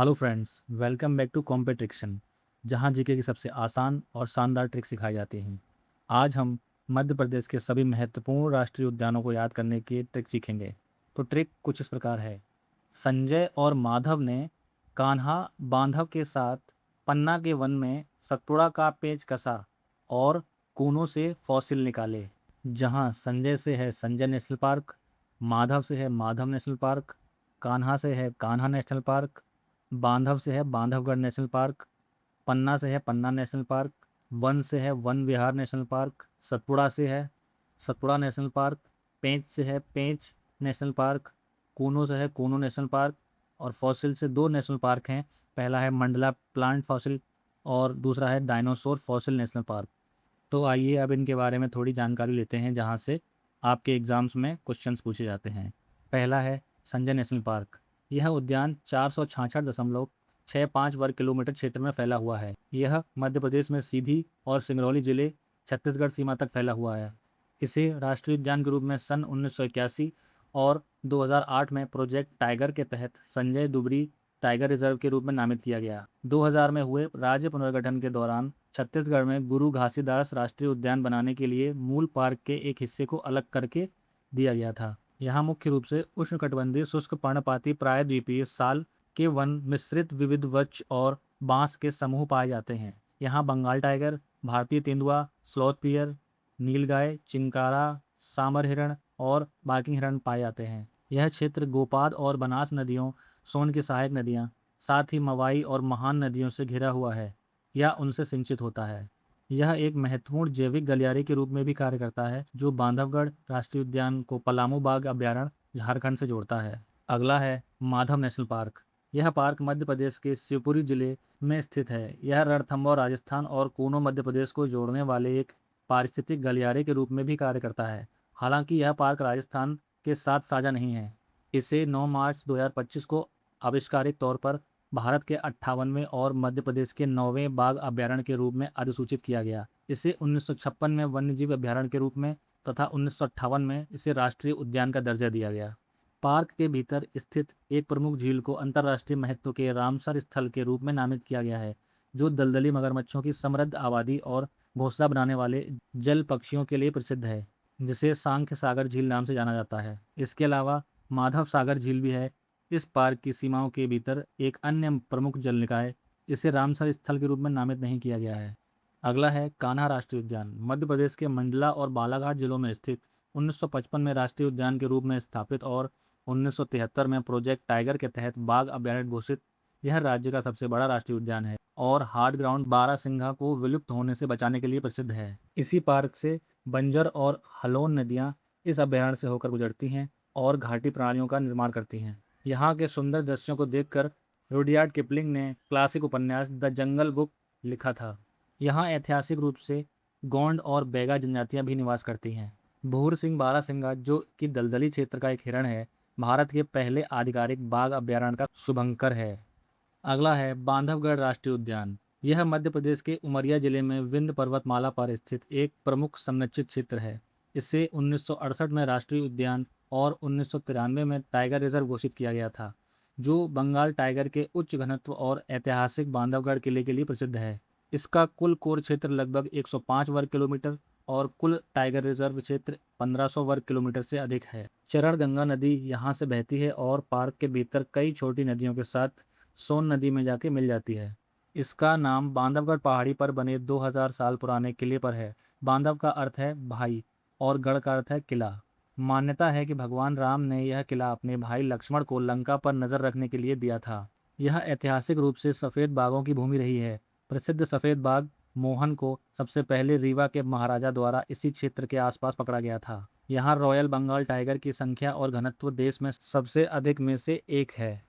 Hello friends, welcome back to competition, जहां GK की सबसे आसान और शानदार ट्रिक सिखाई जाती हैं। आज हम मध्य प्रदेश के सभी महत्वपूर्ण राष्ट्रीय उद्यानों को याद करने की ट्रिक सीखेंगे। तो ट्रिक कुछ इस प्रकार है। संजय और माधव ने कान्हा बांधव के साथ पन्ना के वन में सतपुड़ा का पेच कसा और कोनों से फॉसिल निकाले। जहां संजय से है संजय नेशनल पार्क, माधव से है माधव नेशनल पार्क, कान्हा से है कान्हा नेशनल पार्क, बांधव से है बांधवगढ़ नेशनल पार्क, पन्ना से है पन्ना नेशनल पार्क, वन से है वन विहार नेशनल पार्क, सतपुड़ा से है सतपुड़ा नेशनल पार्क, पेंच से है पेंच नेशनल पार्क, कूनो से है कूनो नेशनल पार्क और फॉसिल से दो नेशनल पार्क हैं। पहला है मंडला प्लांट फॉसिल और दूसरा है डायनासोर फॉसिल नेशनल पार्क। तो आइए अब इनके बारे में थोड़ी जानकारी लेते हैं, जहाँ से आपके एग्जाम्स में क्वेश्चंस पूछे जाते हैं। पहला है संजय नेशनल पार्क। यह उद्यान 466.65 वर्ग किलोमीटर क्षेत्र में फैला हुआ है। यह मध्य प्रदेश में सीधी और सिंगरौली जिले छत्तीसगढ़ सीमा तक फैला हुआ है। इसे राष्ट्रीय उद्यान के रूप में सन 1981 और 2008 में प्रोजेक्ट टाइगर के तहत संजय दुबरी टाइगर रिजर्व के रूप में नामित किया गया। 2000 में हुए राज्य पुनर्गठन के दौरान छत्तीसगढ़ में गुरु घासीदास राष्ट्रीय उद्यान बनाने के लिए मूल पार्क के एक हिस्से को अलग करके दिया गया था। यहाँ मुख्य रूप से उष्णकटिबंधीय शुष्क पर्णपाती प्रायद्वीपीय साल के वन, मिश्रित विविध वृक्ष और बांस के समूह पाए जाते हैं। यहाँ बंगाल टाइगर, भारतीय तेंदुआ, स्लॉथ पियर, नीलगाय, चिंकारा, सामर हिरण और बार्किंग हिरण पाए जाते हैं। यह क्षेत्र गोपाद और बनास नदियों, सोन की सहायक नदियाँ, साथ ही मवाई और महान नदियों से घिरा हुआ है या उनसे सिंचित होता है। यह एक महत्वपूर्ण जैविक गलियारे के रूप में भी कार्य करता है, जो बांधवगढ़ राष्ट्रीय उद्यान को पलामू बाघ अभयारण्य झारखंड से जोड़ता है। अगला है माधव नेशनल पार्क। यह पार्क मध्य प्रदेश के शिवपुरी जिले में स्थित है। यह रणथंभौर राजस्थान और कूनो मध्य प्रदेश को जोड़ने वाले एक पारिस्थितिक गलियारे के रूप में भी कार्य करता है। हालांकि यह पार्क राजस्थान के साथ साझा नहीं है। इसे 9 मार्च 2025 को आविष्कारिक तौर पर भारत के 58वें और मध्य प्रदेश के 9वें बाघ अभयारण्य के रूप में अधिसूचित किया गया। इसे 1956 में वन्यजीव अभयारण्य के रूप में तथा 1958 में इसे राष्ट्रीय उद्यान का दर्जा दिया गया। पार्क के भीतर स्थित एक प्रमुख झील को अंतर्राष्ट्रीय महत्व के रामसर स्थल के रूप में नामित किया गया है, जो दलदली मगरमच्छों की समृद्ध आबादी और घोंसला बनाने वाले जल पक्षियों के लिए प्रसिद्ध है, जिसे सांख्य सागर झील नाम से जाना जाता है। इसके अलावा माधव सागर झील भी है। इस पार्क की सीमाओं के भीतर एक अन्य प्रमुख जल निकाय, इसे रामसर स्थल के रूप में नामित नहीं किया गया है। अगला है कान्हा राष्ट्रीय उद्यान। मध्य प्रदेश के मंडला और बालाघाट जिलों में स्थित 1955 में राष्ट्रीय उद्यान के रूप में स्थापित और 1973 में प्रोजेक्ट टाइगर के तहत बाघ अभयारण्य घोषित, यह राज्य का सबसे बड़ा राष्ट्रीय उद्यान है और हार्ड ग्राउंड बारहसिंघा को विलुप्त होने से बचाने के लिए प्रसिद्ध है। इसी पार्क से बंजर और हलोन नदियाँ इस अभयारण्य से होकर गुजरती हैं और घाटी प्रणालियों का निर्माण करती हैं। यहाँ के सुंदर दृश्यों को देखकर रुडयार्ड किपलिंग ने क्लासिक उपन्यास द जंगल बुक लिखा था। यहाँ ऐतिहासिक रूप से गोंड और बैगा जनजातियाँ भी निवास करती हैं। भूर सिंह बारहसिंगा, जो कि दलदली क्षेत्र का एक हिरण है, भारत के पहले आधिकारिक बाघ अभयारण्य का शुभंकर है। अगला है बांधवगढ़ राष्ट्रीय उद्यान। यह मध्य प्रदेश के उमरिया जिले में विंध्य पर्वतमाला पर स्थित एक प्रमुख संरक्षित क्षेत्र है। इसे 1968 में राष्ट्रीय उद्यान और 1993 में टाइगर रिजर्व घोषित किया गया था, जो बंगाल टाइगर के उच्च घनत्व और ऐतिहासिक बांधवगढ़ किले के लिए प्रसिद्ध है। इसका कुल कोर क्षेत्र लगभग 105 वर्ग किलोमीटर और कुल टाइगर रिजर्व क्षेत्र 1500 वर्ग किलोमीटर से अधिक है। चरण गंगा नदी यहाँ से बहती है और पार्क के भीतर कई छोटी नदियों के साथ सोन नदी में जाके मिल जाती है। इसका नाम बांधवगढ़ पहाड़ी पर बने 2000 साल पुराने किले पर है। बांधव का अर्थ है भाई और गढ़ का अर्थ है किला। मान्यता है कि भगवान राम ने यह किला अपने भाई लक्ष्मण को लंका पर नजर रखने के लिए दिया था। यह ऐतिहासिक रूप से सफ़ेद बाघों की भूमि रही है। प्रसिद्ध सफ़ेद बाघ मोहन को सबसे पहले रीवा के महाराजा द्वारा इसी क्षेत्र के आसपास पकड़ा गया था। यहाँ रॉयल बंगाल टाइगर की संख्या और घनत्व देश में सबसे अधिक में से एक है।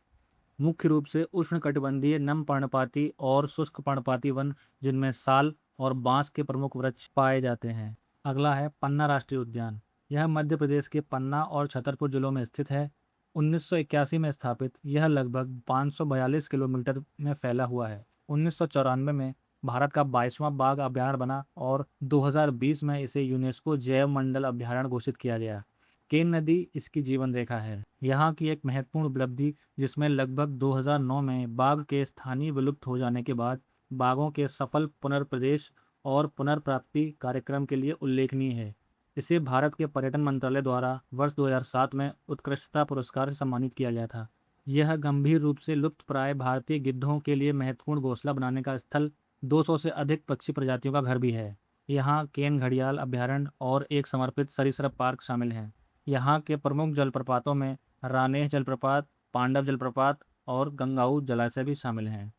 मुख्य रूप से उष्णकटिबंधीय नम पर्णपाती और शुष्क पर्णपाती वन, जिनमें साल और बांस के प्रमुख वृक्ष पाए जाते हैं। अगला है पन्ना राष्ट्रीय उद्यान। यह मध्य प्रदेश के पन्ना और छतरपुर जिलों में स्थित है। 1981 में स्थापित, यह लगभग 542 किलोमीटर में फैला हुआ है। 1994 में भारत का 22वां बाघ अभयारण्य बना और 2020 में इसे यूनेस्को जैव मंडल अभयारण्य घोषित किया गया। केन नदी इसकी जीवन रेखा है। यहाँ की एक महत्वपूर्ण उपलब्धि, जिसमें लगभग 2009 में बाघ के स्थानीय विलुप्त हो जाने के बाद बाघों के सफल पुनर्प्रदेश और पुनर्प्राप्ति कार्यक्रम के लिए उल्लेखनीय है। इसे भारत के पर्यटन मंत्रालय द्वारा वर्ष 2007 में उत्कृष्टता पुरस्कार से सम्मानित किया गया था। यह गंभीर रूप से लुप्त प्राय भारतीय गिद्धों के लिए महत्वपूर्ण घोंसला बनाने का स्थल, 200 से अधिक पक्षी प्रजातियों का घर भी है। यहाँ केन घड़ियाल अभयारण्य और एक समर्पित सरीसृप पार्क शामिल हैं। यहाँ के प्रमुख जलप्रपातों में रानेह जलप्रपात, पांडव जलप्रपात और गंगाऊ जलाशय भी शामिल हैं।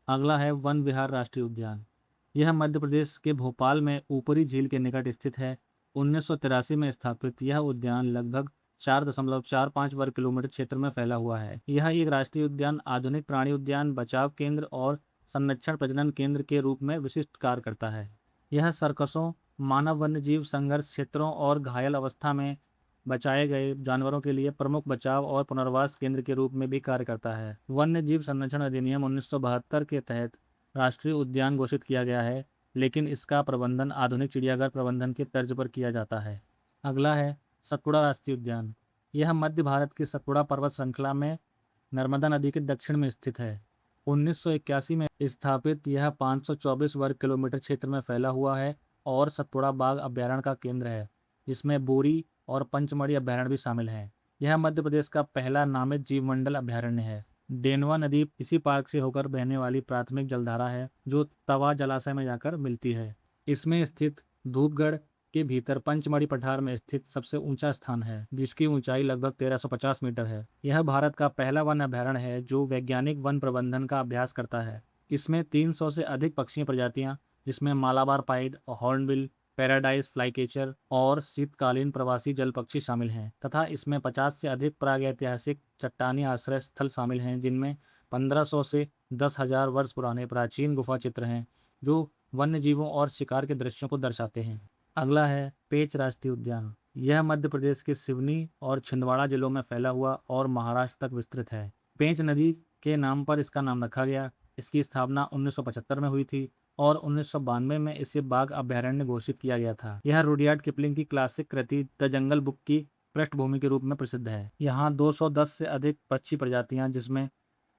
अगला है वन विहार राष्ट्रीय उद्यान। यह मध्य प्रदेश के भोपाल में ऊपरी झील के निकट स्थित है। 1983 में स्थापित यह उद्यान लगभग 4.45 वर्ग किलोमीटर क्षेत्र में फैला हुआ है। यह एक राष्ट्रीय उद्यान, आधुनिक प्राणी उद्यान, बचाव केंद्र और संरक्षण प्रजनन केंद्र के रूप में विशिष्ट कार्य करता है। यह सर्कसों, मानव वन्यजीव संघर्ष क्षेत्रों और घायल अवस्था में बचाए गए जानवरों के लिए प्रमुख बचाव और पुनर्वास केंद्र के रूप में भी कार्य करता है। वन्य जीव संरक्षण अधिनियम 1972 के तहत राष्ट्रीय उद्यान घोषित किया गया है, लेकिन इसका प्रबंधन आधुनिक चिड़ियाघर प्रबंधन के तर्ज पर किया जाता है। अगला है सतपुड़ा राष्ट्रीय उद्यान। यह मध्य भारत की सतपुड़ा पर्वत श्रृंखला में नर्मदा नदी के दक्षिण में स्थित है। 1981 में स्थापित यह 524 वर्ग किलोमीटर क्षेत्र में फैला हुआ है और सतपुड़ा बाघ अभयारण्य का केंद्र है, जिसमें बोरी और पंचमढ़ी अभयारण्य भी शामिल हैं। यह मध्य प्रदेश का पहला नामित जीवमंडल अभयारण्य है। डेनवा नदी इसी पार्क से होकर बहने वाली प्राथमिक जलधारा है, जो तवा जलाशय में जाकर मिलती है। इसमें स्थित धूपगढ़ के भीतर पंचमढ़ी पठार में स्थित सबसे ऊंचा स्थान है, जिसकी ऊंचाई लगभग 1350 मीटर है। यह भारत का पहला वन अभयारण्य है जो वैज्ञानिक वन प्रबंधन का अभ्यास करता है। इसमें 300 से अधिक पक्षी प्रजातियां, जिसमें मालाबार पाइड, हॉर्नबिल, पैराडाइज फ्लाईकेचर और शीतकालीन प्रवासी जल पक्षी शामिल हैं, तथा इसमें 50 से अधिक प्रागैतिहासिक चट्टानी आश्रय स्थल शामिल हैं, जिनमें 1500 से 10,000 वर्ष पुराने प्राचीन गुफा चित्र हैं, जो वन्य जीवों और शिकार के दृश्यों को दर्शाते हैं। अगला है पेंच राष्ट्रीय उद्यान। यह मध्य प्रदेश के सिवनी और छिंदवाड़ा जिलों में फैला हुआ और महाराष्ट्र तक विस्तृत है। पेंच नदी के नाम पर इसका नाम रखा गया। इसकी स्थापना 1975 में हुई थी और 1992 में इसे बाघ अभयारण्य घोषित किया गया था। यह रुडयार्ड किपलिंग की classic Kriti the jungle book की पृष्ठभूमि के रूप में प्रसिद्ध है। यहाँ 210 से अधिक पक्षी प्रजातियां, जिसमें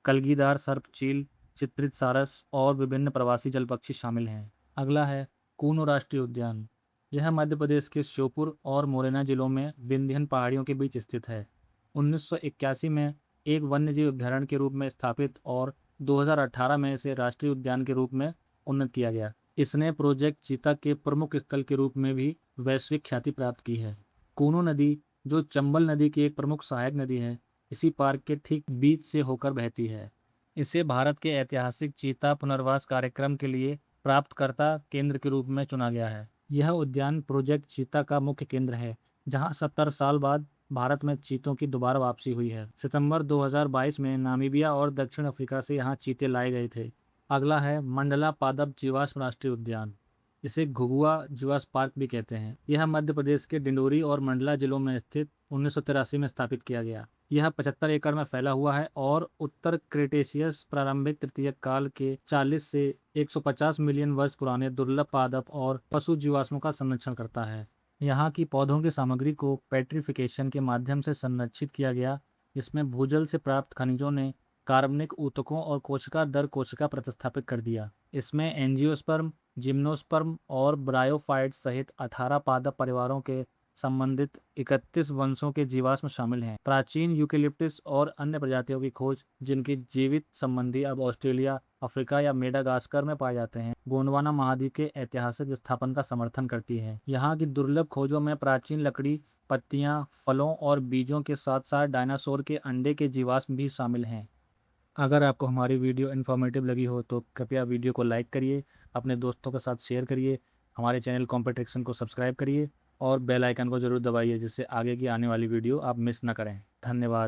कलगीदार सर्प चील, चित्रित सारस और विभिन्न प्रवासी जल पक्षी शामिल हैं। अगला है कूनो राष्ट्रीय उद्यान। यह मध्य प्रदेश के श्योपुर और मोरेना जिलों में विंध्यन पहाड़ियों के बीच स्थित है। 1981 में एक वन्यजीव अभयारण्य के रूप में स्थापित और 2018 में इसे राष्ट्रीय उद्यान के रूप में उन्नत किया गया। इसने प्रोजेक्ट चीता के प्रमुख स्थल के रूप में भी वैश्विक ख्याति प्राप्त की है। कूनो नदी, जो चंबल नदी की एक प्रमुख सहायक नदी है, इसी पार्क के ठीक बीच से होकर बहती है। इसे भारत के ऐतिहासिक चीता पुनर्वास कार्यक्रम के लिए प्राप्तकर्ता केंद्र के रूप में चुना गया है। यह उद्यान प्रोजेक्ट चीता का मुख्य केंद्र है, जहां 70 साल बाद भारत में चीतों की दोबारा वापसी हुई है। सितंबर 2022 में नामीबिया और दक्षिण अफ्रीका से यहाँ चीते लाए गए थे। अगला है मंडला पादप जीवाश्म राष्ट्रीय उद्यान। इसे घुघुआ जीवाश्म पार्क भी कहते हैं। यह मध्य प्रदेश के डिंडोरी और मंडला जिलों में स्थित 1983 में स्थापित किया गया। यह 75 एकड़ में फैला हुआ है और उत्तर क्रेटेशियस प्रारंभिक तृतीयक काल के 40 से 150 मिलियन वर्ष पुराने दुर्लभ पादप और पशु जीवाश्मों का संरक्षण करता है। यहाँ की पौधों की सामग्री को पेट्रिफिकेशन के माध्यम से संरक्षित किया गया, जिसमें भूजल से प्राप्त खनिजों ने कार्बनिक ऊतकों और कोशिका दर कोशिका प्रतिस्थापित कर दिया। इसमें एंजियोस्पर्म, जिम्नोस्पर्म और ब्रायोफाइट्स सहित 18 पादप परिवारों के संबंधित 31 वंशों के जीवाश्म शामिल हैं। प्राचीन यूकेलिप्टस और अन्य प्रजातियों की खोज, जिनके जीवित संबंधी अब ऑस्ट्रेलिया, अफ्रीका या मेडागास्कर में पाए जाते हैं, गोंडवाना महाद्वीप के ऐतिहासिक विस्थापन का समर्थन करती है। यहाँ की दुर्लभ खोजों में प्राचीन लकड़ी, पत्तियां, फलों और बीजों के साथ साथ डायनासोर के अंडे के जीवाश्म भी शामिल हैं। अगर आपको हमारी वीडियो इन्फॉर्मेटिव लगी हो तो कृपया वीडियो को लाइक करिए, अपने दोस्तों के साथ शेयर करिए, हमारे चैनल कॉम्पिटिशन को सब्सक्राइब करिए और बेल आइकन को जरूर दबाइए, जिससे आगे की आने वाली वीडियो आप मिस ना करें। धन्यवाद।